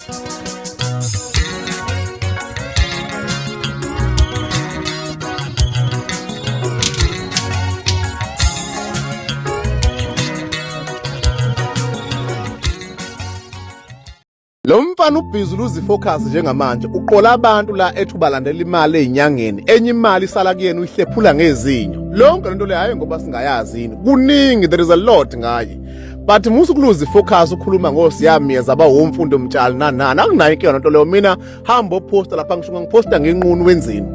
Lo mfana ubhizi luzifocus njengamanje uqola abantu la ethi ubalandela imali ezinyangeni enye imali isala kuyena uyihlephula ngezinyo lonke lento le hayi ngoba singayazi yini kuningi there is a lot ngaye but musu kuluzi focus ukhuluma ngosiyamiyeza abawomfundo omtshali nanani akunayo inkinga lento leyo mina hamba oposta lapha ngisho ngiposta ngenqunu wenzini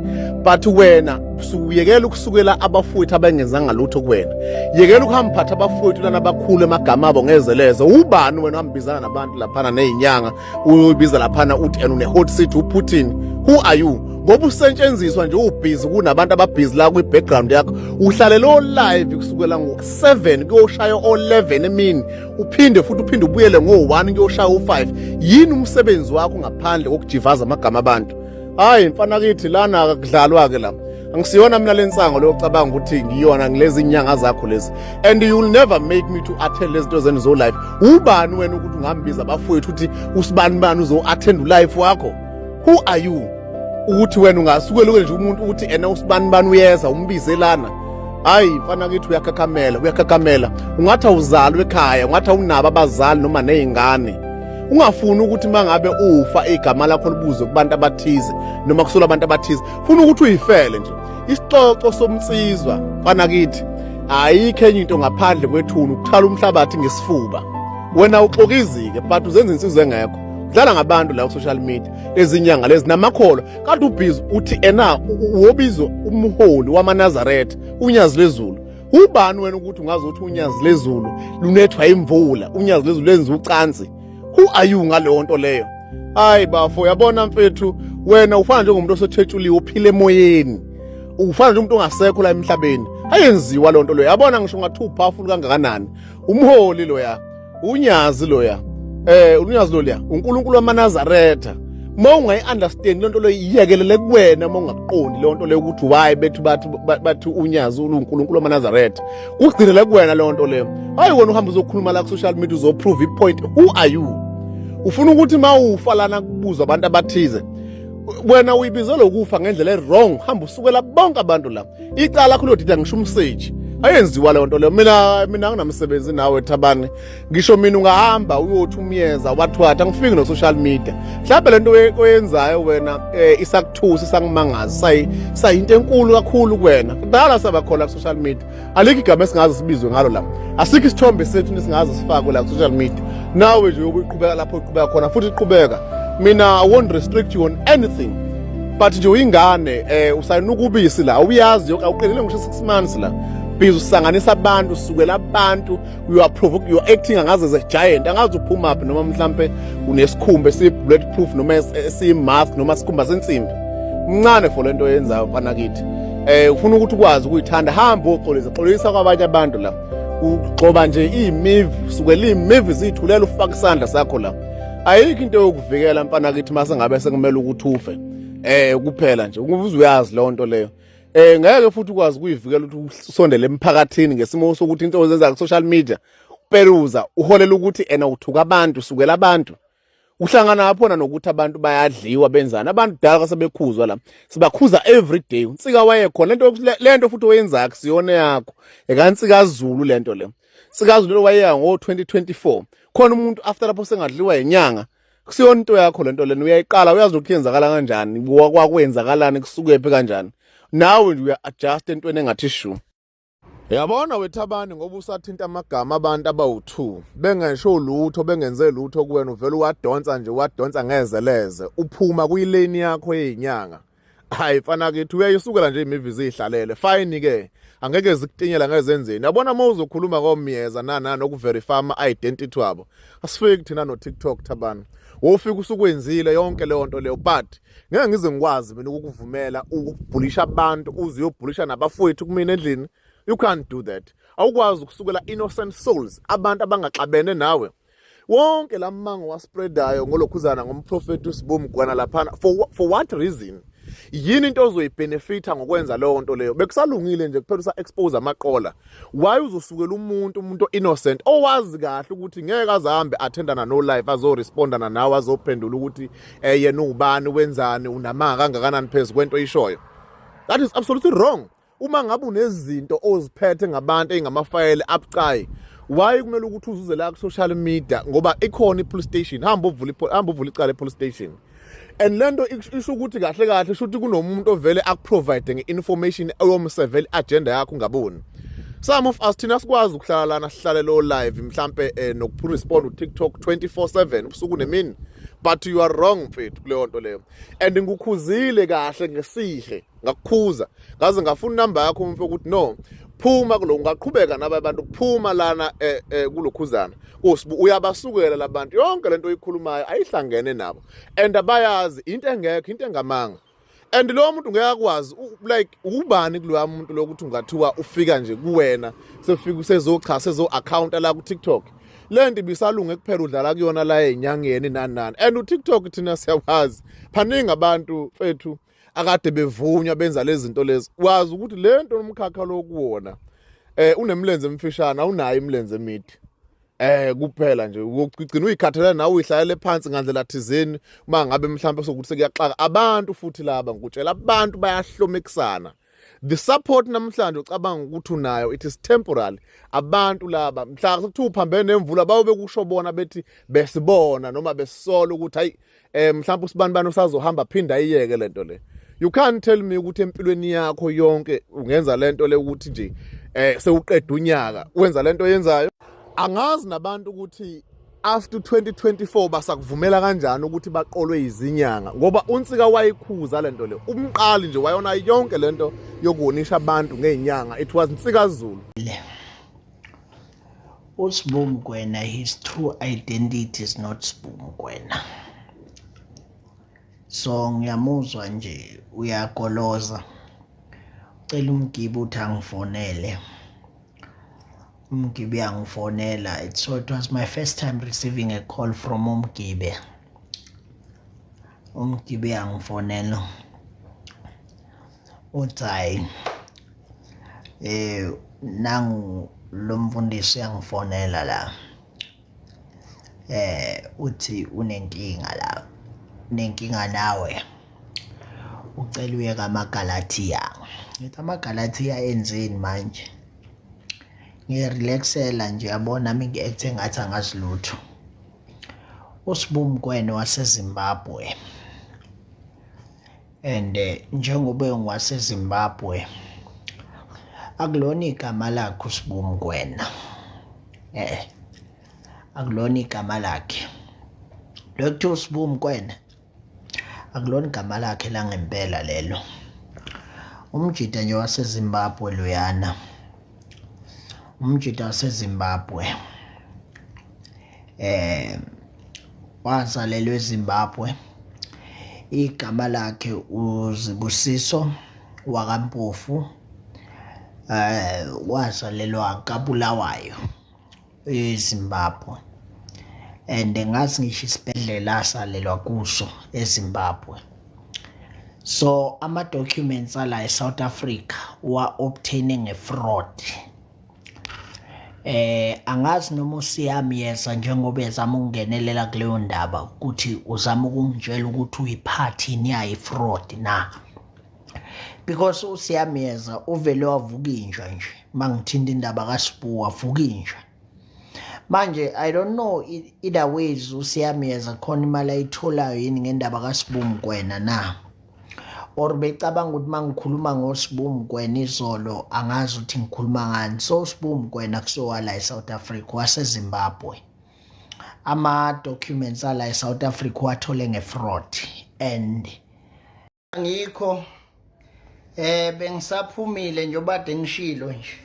but wena usuyekela ukusukela abafowethu abengenzanga lutho kuwena yekela ukuhamba phatha abafowethu lana abakhulu emagama abo ngezeleze ubani wena uhambizana nabantu laphana nezinyanga uyibiza laphana uthi une hot seat uPutin who are you ngoba usetshenziswa nje ubhizi kunabantu ababhizi la kwi-background yakho uhlalela live kusukela ngo-7 kuyoshaya o-11 emini uphinde ubuyele ngo-1 kuyoshaya u-5 yini umsebenzi wakho ngaphandle kokujivaza amagama abantu hayi mfana kithi lana akudlalwa-ke la angisiyona mina lensango leyocabanga ukuthi ngiyona ngilezi inyanga zakho lezi and you will never make me to attend lezi zinto zenu zo-live ubani wena ukuthi ungambiza abafowethu ukuthi usibani uzo-attend u-live wakho who are you ukuthi wena ungasukela nje umuntu ukuthi ena usibani uyeza umbize lana hayi mfana kithi uyakhakhamela ungathi awuzalwe ekhaya ungathi awunabo abazali noma nezingane ungafuni ukuthi mangabe ufa igama lakho libuze kubantu abathize noma kusola abantu abathize funa ukuthi uyifele nje isixoxo somtsizwa mfana kithi ayikho enye into ngaphandle kwethuna ukuthala umhlabathi ngesifuba wena uxokizike but uzenza insizwe engekho udlala ngabantu la ku social media lezinyanga lezi namakholo kanti ubhizi uthi ena wobizwa umholi wamaNazaretha unyazi lezulu ubani wena ukuthi ungazothi unyazi lezulu lunethwa imvula unyazi lezulu lenza ucansi who are you ngaleyo nto leyo hayi bafo yabona mfethu wena ufana njengomuntu osetshethuliwe uphile emoyeni ufana nje umuntu ongasekho la emhlabeni ayenziwa le nto leyo yabona ngisho ngathi upowerful kangakanani umholi loya unyazi loya unyazi loya uNkulunkulu wamaNazaretha mawungayi-understand le nto leyo iyekelele kuwena mawungakuqondi le nto leyo ukuthi why bathi unyazi uNkulunkulu wamaNazaretha kugcinele kuwena le nto leyo hayi wena uhamba uzokhuluma la ku-social media uzoprove ipoint who are you ufuna ukuthi mawufa lana kubuzwa abantu abathize wena uyibizela ukufa ngendlela e-wrong hamba usukela bonke abantu la icala lakho lodida ngisho umseji ayenziwa le nto leyo mina nginamsebenzi nawe Thabani ngisho mina ungahamba uyothi umyeza wathwatha ngifike no social media mhlawumbe le nto oyenzayo wena isakuthusa isangimangaza sayinto enkulu kakhulu kuwena kudala sabakhona ku social media alikho igama esingaze sibizwe ngalo la asikho isithombe sethu nesingaze sifakwe la ku social media nawe nje uyoqhubeka lapho uqhubeka khona futhi iqhubeka mina I won't restrict you on anything but nje uyingane usayinukubisi la uyazi yonke awuqinile ngisho 6 months la biza usanganisa abantu usukela abantu you are acting angaze as a giant angaze uphuma aphi noma mhlambe unesikhumba bulletproof noma esimask noma sikhumba sensimbi mncane for lento yenzayo mfana kithi ufuna ukuthi ukwazi ukuyithanda hamba uxolisa kwabanye abantu la ugxoba nje imivu usukela imivu zithulela ufaka isandla sakho la ayikho into yokuvikela mfana kithi mase ngabe sekumele ukuthi ufe kuphela nje ukuze uyazi le nto leyo ngeke futhi ukwazi ukuyivikela ukuthi usondele emphakathini ngesimo sokuthi into ozenza ku social media uperuza uholela ukuthi ena uthuka abantu usukela abantu uhlangana lapho nokuthi abantu bayadliwa benzana abantu dala sebekhuzwa la sibakhuza every day unsika wayekhona lento futhi oyenza kusiyone yakho ekansika Zulu lento le sikaZulu lo wayeya ngo-2024 khona umuntu after lapho sengadliwa inyanga kusiyona into yakho lento lena uyayiqala uyazi ukuthi yenzakala kanjani kwakwenzakalani kusukephi kanjani nawe nje uya-adjust entweni engathi shu yabona weThabani ngoba usathinta amagama abantu abawu2 bengesho lutho bengenze lutho kuwena uvela wadonsa ngezeleze uphuma kuyilane yakho yezinyanga hayi mfana kithi uyayisukela nje imivi zihlalele fine ke angeke zikutinyela ngezenzeni yabona mawuzokhuluma komyeza nokuverify ama-identity wabo asifiki thina no-TikTok Thabani wofika usukwenzile yonke leyo nto leyo but ngeke ngize ngikwazi mina ukukuvumela ukubhulisha abantu uze uyobhulisha nabafowethu kumina endlini you can't do that awukwazi ukusukela innocent souls abantu abangaxabene nawe wonke lamango waspreadayo ngolokhuzana ngomprofeti uSibo Mgwana laphana for what reason yini into ozoyibenefita ngokwenza leyo nto leyo. Bekusalungile nje kuphela usa-expose amaqola. Why uzosukela umuntu innocent owazi kahle ukuthi ngeke azahambe athendana no live azorespondana nawe azophendula ukuthi yena ubani wenzani unamanga kangakanani phezu kwento ishoyo. That is absolutely wrong. Uma ngabe unezinto oziphethe ngabantu eingamafayile abucayi, why kumele ukuthi uzuze la ku social media ngoba ikhona ipolice station, hamba uvula icala epolice station. And lento isho ukuthi kahle kahle shuthi kunomuntu ovele akuprovide ngeinformation eyomsevele agenda yakho ngaboni. Some of us thina sikwazi ukuhlala lana sihlale lo live mhlambe nokurespond uTikTok 24/7 ubusuku nemini, but you are wrong mfethu kuleyo nto leyo. And ngikukhuzile kahle ngesihle ngakukhuza ngaze ngafuna number yakho mfethu ukuthi no phuma kulo ungaqhubeka nabe abantu phuma lana kulokhuzana uyabasukela labantu yonke lento oyikhulumayo ayihlangene nabo and abayazi into engekho into engamanga. And lo muntu ngeke akwazi like ubani kuloya muntu lokuthi ungathiwa ufika nje kuwena sefika usezocha sezo-account la ku TikTok. Le nto ibisalunge kuphela udlala kuyona la enyangeni nani. And uTikTok thina siyawazi phaningi abantu fethu akade bevunywa benza lezi zinto lezi. Wazi ukuthi le nto nomkhakha lokuwona unemlenze emfishana awunayo imilenze emide. Kuphela nje ukugcina uyikhathalela nawe uyihlalela phansi ngandlela thizeni uma ngabe mhlawumbe sokuthi sekuyaxaka abantu futhi laba ngikutshela abantu bayahlomekisana. The support namhlanje ucabanga ukuthi unayo it is temporary. Abantu laba mhla sekuthi uphambene nemvula bayobe kusho bona bethi besibona noma besisola ukuthi hayi mhlawumbe usibani usazohamba phinda iyeke lento le. You can't tell me ukuthi empilweni yakho yonke ungenza lento le ukuthi nje sewuqeda unyaka wenza lento yenzayo. Angazi nabantu ukuthi after 2024 basakuvumela kanjani ukuthi baqolwe izinyanga ngoba unsika wayikhuza lento le. Umqali nje wayona yonke lento yokuwonisha abantu ngeenyanga. It was Nsika Zulu. uSibu Mgwena, his true identity is not Sibu Mgwena. So ngiyamuzwa nje uyagoloza ucela umgibe uthi angifonele. Umgibe yangifonela. So it was my first time receiving a call from Umgibe. Umgibe yangifonela uthi nangu lo mfundisi yangifonela la uthi unenkinga la unenkinga nawe ucela uye kaMagalatia. Ngithi amaGalatia enzeni manje? Ngirelaxela nje yabona nami ngi-acte ngathi angazi lutho. uSibu Mgwena waseZimbabwe and njengoba ngiwaseZimbabwe akulona igama lakhe uSibu Mgwena. Akulona igama lakhe. Lokho uSibu Mgwena akulona igama lakhe la ngempela lelo. Umjida nje waseZimbabwe loyana. Umjida waseZimbabwe wazalelwe eZimbabwe. Igama lakhe uZibusiso wakampofu. Wazalelwa kaBulawayo eZimbabwe and ngathi ngisho isibedlela asalelwa kuso eZimbabwe. So ama documents ala eSouth Africa wa obtaining a fraud. Angazi noma usiyamyeza njengoba ezama ukungenelela kuleyo ndaba ukuthi uzama ukungitshela ukuthi uyiphathini yayi fraud na. Because usiyamyeza uvele wavuka inja nje mangithinta indaba kaSibu wavuka inja. Manje I don't know either ways usiyamyeza khona imali ayitholayo yini ngendaba kaSibu Mgwena na. Or becabanga ukuthi mangikhuluma ngoSibu Mgwena izolo angazi ukuthi ngikhuluma ngani. So uSibu Mgwena kusowala eSouth Africa waseZimbabwe. Ama documents ala eSouth Africa wathole ngefraud and ngikho bengisaphumile nje obade ngishilo nje.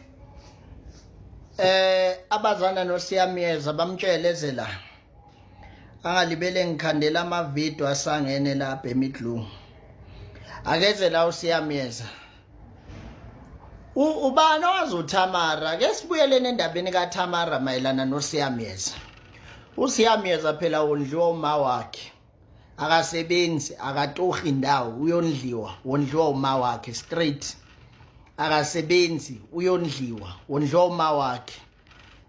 Abazana noSiyamyeza bamtsheleze la. Angalibele ngikhandela ama video asangene lapha eMidlungu. Akeze la uSiyamyeza. Ubani wazi uThamara? Ke sibuyele nendabeni kaThamara mayelana noSiyamyeza. uSiyamyeza phela udliwa uma wakhe. akasebenzi akatohi indawo uyondliwa wondliwa uma wakhe straight akasebenzi uyondliwa wondliwa uma wakhe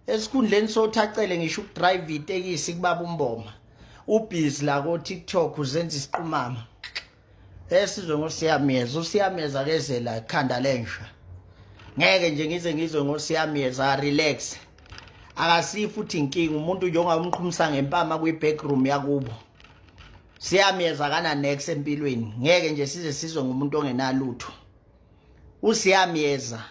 esikhundleni sothacele ngisho ukudrive itekisi kubaba umboma ubhizi la ko TikTok uzenza isiqhumama esizwe ngosiyameza usiyameza kezela ikhanda lensha ngeke nje ngizwe ngosiyameza relax akasiyi futhi inkingi umuntu njengoba umqhumisa ngempama kwi backroom yakubo siyameza kana next empilweni ngeke nje sizwe ngumuntu ongenalutho usiyameza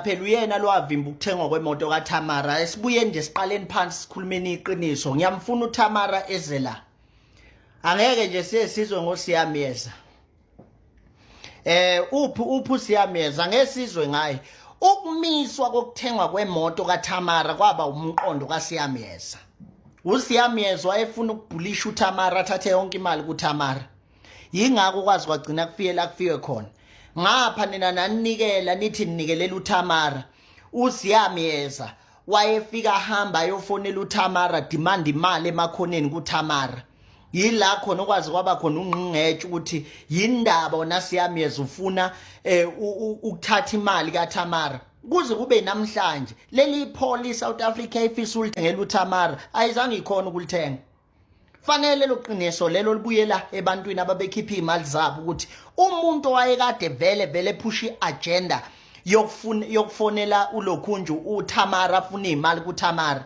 phela uyena lwavimba ukuthengwa kwemoto kaThamara esibuye nje siqaleni phansi sikhulumeni iqiniso ngiyamfuna uThamara ezela angeke nje sizwe ngosiyameza uphu siyameza ngesizwe ngaye ukumiswa kokuthengwa kwemoto kaThamara kwaba umqondo kaSiyameza uSiyameza wayefuna ukubhulisha uThamara athathe yonke imali kuThamara yingakho kwazi kwagcina kufike la kufike khona ngapha nina naninikela nithi ninikelela uThamara uSiyameza wayefika hamba ayofonela uThamara demand imali emakhoneni kuThamara yila khona okwazi kwaba khona ungqingetshe ukuthi yindaba wona Siyameza ufuna ukuthatha imali kaThamara kuze kube namhlanje leli police South Africa ifisa ulithengela uThamara ayizange ikhona ukulithenga fanele loqiniso lelo libuyela ebantwini ababekhipha imali zabo ukuthi umuntu owayekade vele push agenda yokufonela uLokhunju uThamara afuna imali kuThamara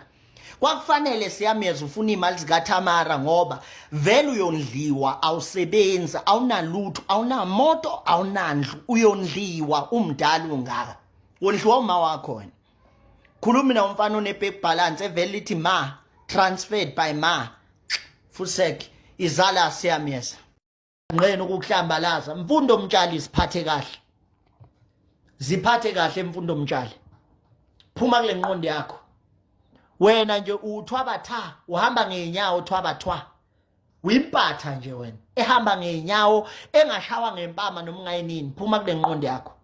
kwakufanele Siyameza ufuna imali zikaThamara ngoba vele uyondliwa awusebenzi awunalutho awunamoto awunandlu uyondliwa umdala ungaka wondliwa uma wakho wena khuluma na umfana onebank balance evele lithi ma transferred by ma Fusek izala Siyameza ngqena ukuhlambalaza mfundo mtshali ziphathe kahle mfundo mtshali phuma kule nqondo yakho wena nje uthwabatha uhamba ngenyawo thwabathwa uyimpatha nje wena ehamba ngenyawo engashawa ngempama noma ngayinini phuma kule nqondo yakho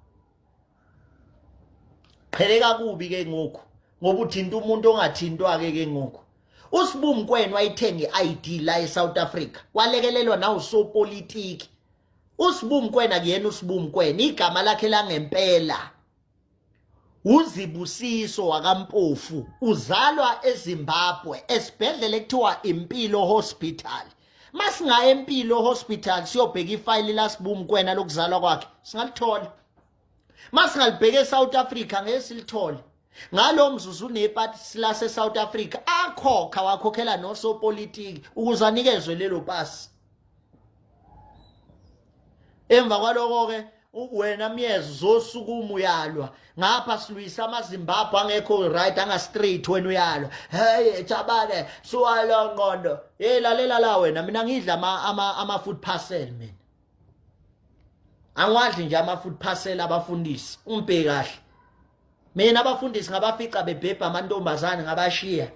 qheleka kubi ke ngoku ngoba uthinta umuntu ongathintwa ke ngoku uSibumkweni wayithenga iID la eSouth Africa walekelelwa nawo sopolitiki uSibumkweni akuyena uSibumkweni igama lakhe langempela uZibusiso wakampofu uzalwa eZimbabwe esibhedlela ekuthiwa Impilo Hospital masinga Impilo Hospital siyobheka ifile la Sibumkweni lokuzalwa kwakhe singalithola masingalibheke eSouth Africa ngeke silithole ngalo mzuzu unepati silase South Africa akhokha wakhokhela nosopolitiki ukuze anikezwe lelo pasi emva kwaloko ke wena Myezu zosukuma uyalwa ngapha silwisa amaZimbabwe angekho right anga straight wena uyalwa hey Thabane suwala ngqondo lalela la wena mina ngidla ama food parcel mina angwadli nje ama food parcel abafundisi umbheke kahle mina abafundisi ngabafica bebhebha amantombazane ngabashiya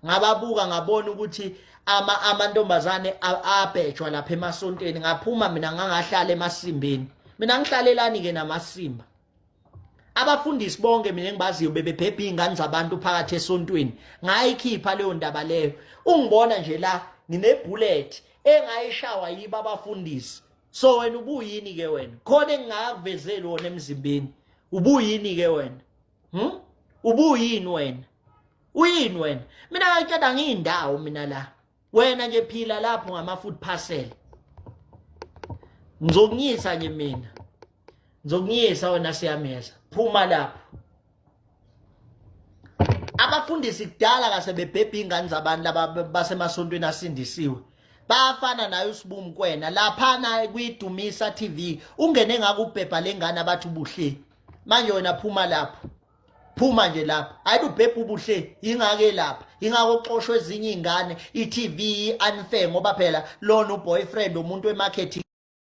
ngababuka ngabona ukuthi amantombazane abhejwa lapha emasontweni ngaphuma mina ngangahlala emasimbeni mina ngihlalelani ke namasimba abafundisi bonke mina engibaziyo bebebhebha izingane zabantu phakathi esontweni ngayikhipha leyo ndaba leyo ungibona nje la nginebullet engayishawa yiba abafundisi so wena ubuyini ke wena khona engingakuvezeli wona emzimbeni ubuyini ke wena ubuyini wena uyini wena mina ngitshela ngiyindawo mina la wena nje phila lapho ngama food parcel ngizokunyisa nje mina ngizokunyisa wena Siyameza phuma lapho abafundisi kudala kasebebhebha izingane zabantu basemasontweni asindisiwe bafana nayo uSibumkwena lapha na kuyidumisa TV ungene ngakubhebha lengane abathi ubuhle manje wena phuma lapho phuma nje lapha ayibubhebha ubuhle ingake lapha ingakoxoshwe ezinye izingane iTV unfair ngoba phela lona uboyfriend umuntu emarketing